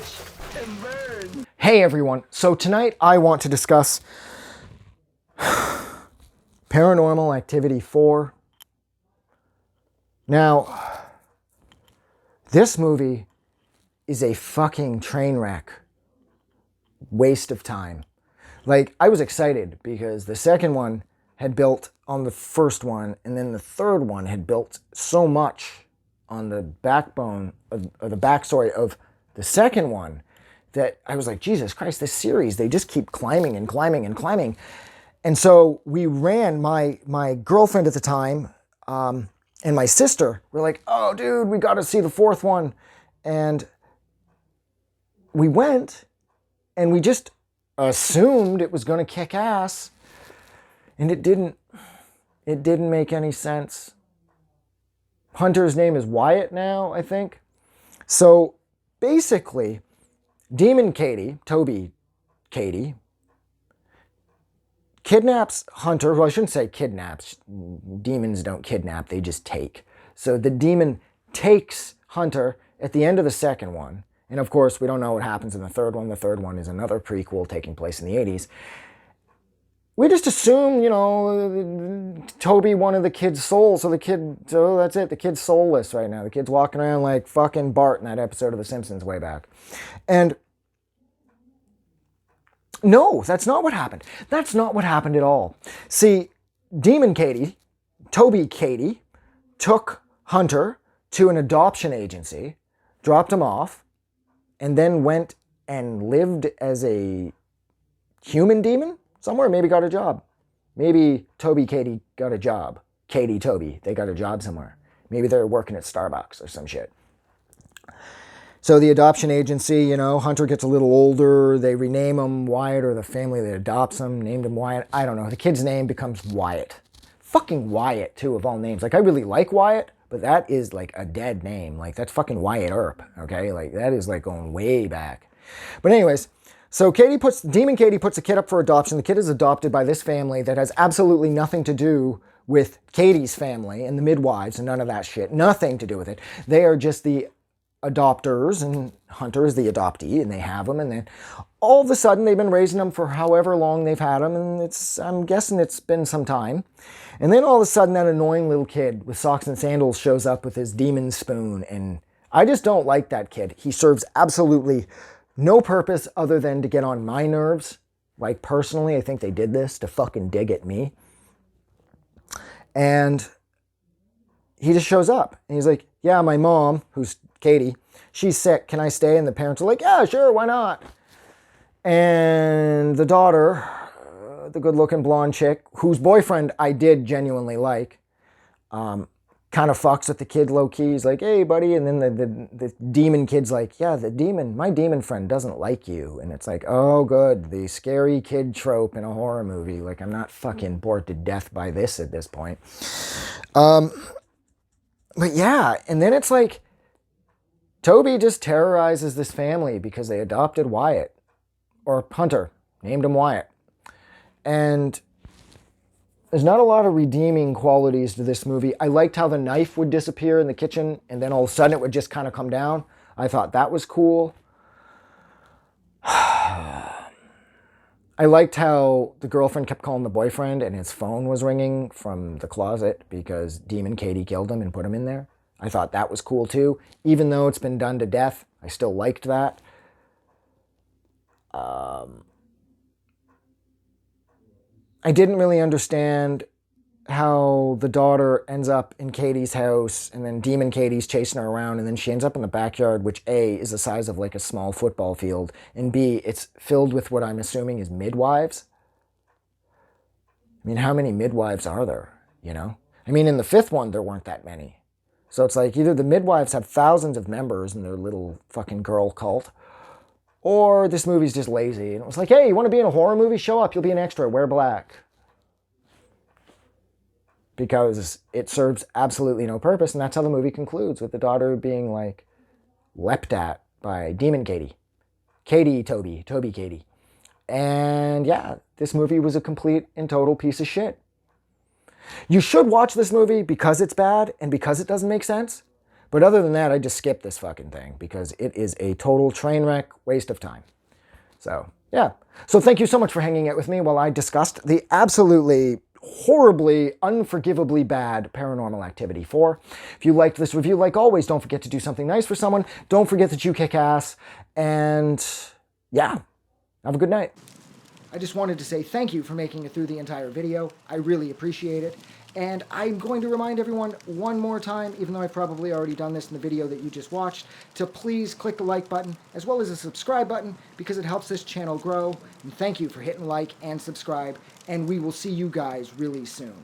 Watch and burn. Hey everyone, so tonight I want to discuss Paranormal Activity 4. Now, this movie is a fucking train wreck. Waste of time. Like, I was excited because the second one had built on the first one, and then the third one had built so much on the backbone of the backstory of the second one that I was like, Jesus Christ, this series, they just keep climbing and climbing and climbing. And so we ran, my girlfriend at the time and my sister were like, oh, dude, we got to see the fourth one. And we went, and we just assumed it was going to kick ass. And it didn't make any sense. Hunter's name is Wyatt now, I think. So basically, Demon Katie, Toby Katie, kidnaps Hunter. Well, I shouldn't say kidnaps. Demons don't kidnap, they just take. So the demon takes Hunter at the end of the second one. And of course, we don't know what happens in the third one. The third one is another prequel taking place in the 80s. We just assume, Toby wanted the kid's soul, so that's it. The kid's soulless right now. The kid's walking around like fucking Bart in that episode of The Simpsons way back. And no, that's not what happened. That's not what happened at all. See, Demon Katie, Toby Katie, took Hunter to an adoption agency, dropped him off, and then went and lived as a human demon somewhere, maybe got a job. Maybe Toby Katie got a job. Katie, Toby, they got a job somewhere. Maybe they're working at Starbucks or some shit. So the adoption agency, Hunter gets a little older. They rename him Wyatt, or the family that adopts him named him Wyatt. I don't know. The kid's name becomes Wyatt. Fucking Wyatt, too, of all names. Like, I really like Wyatt, but that is like a dead name. Like, that's fucking Wyatt Earp, okay? Like, that is like going way back. But anyways, so Demon Katie puts the kid up for adoption. The kid is adopted by this family that has absolutely nothing to do with Katie's family and the midwives and none of that shit. Nothing to do with it. They are just the adopters, and Hunter is the adoptee, and they have him. And then all of a sudden, they've been raising him for however long they've had him, and I'm guessing it's been some time. And then all of a sudden, that annoying little kid with socks and sandals shows up with his demon spoon, and I just don't like that kid. He serves absolutely no purpose other than to get on my nerves. Like, personally, I think they did this to fucking dig at me. And he just shows up, and he's like, yeah, my mom, who's Katie, she's sick. Can I stay? And the parents are like, yeah, sure, why not? And the daughter, the good-looking blonde chick, whose boyfriend I did genuinely like, kind of fucks with the kid low-key. He's like, hey, buddy. And then the demon kid's like, yeah, my demon friend doesn't like you. And it's like, oh, good. The scary kid trope in a horror movie. Like, I'm not fucking bored to death by this at this point. But yeah, and then it's like, Toby just terrorizes this family because they adopted Wyatt. Or Hunter. Named him Wyatt. And there's not a lot of redeeming qualities to this movie. I liked how the knife would disappear in the kitchen, and then all of a sudden it would just kind of come down. I thought that was cool. I liked how the girlfriend kept calling the boyfriend, and his phone was ringing from the closet because Demon Katie killed him and put him in there. I thought that was cool too. Even though it's been done to death, I still liked that. I didn't really understand how the daughter ends up in Katie's house, and then Demon Katie's chasing her around, and then she ends up in the backyard, which A, is the size of like a small football field, and B, it's filled with what I'm assuming is midwives. I mean, how many midwives are there, I mean, in the fifth one, there weren't that many. So it's like either the midwives have thousands of members in their little fucking girl cult, or this movie's just lazy. And it was like, hey, you want to be in a horror movie? Show up. You'll be an extra. Wear black. Because it serves absolutely no purpose. And that's how the movie concludes, with the daughter being like leapt at by Demon Katie. Toby Katie. And yeah, this movie was a complete and total piece of shit. You should watch this movie because it's bad and because it doesn't make sense. But other than that, I just skipped this fucking thing because it is a total train wreck, waste of time. So, yeah. So thank you so much for hanging out with me while I discussed the absolutely horribly, unforgivably bad Paranormal Activity 4. If you liked this review, like always, don't forget to do something nice for someone. Don't forget that you kick ass. And yeah, have a good night. I just wanted to say thank you for making it through the entire video. I really appreciate it. And I'm going to remind everyone one more time, even though I've probably already done this in the video that you just watched, to please click the like button as well as the subscribe button because it helps this channel grow. And thank you for hitting like and subscribe, and we will see you guys really soon.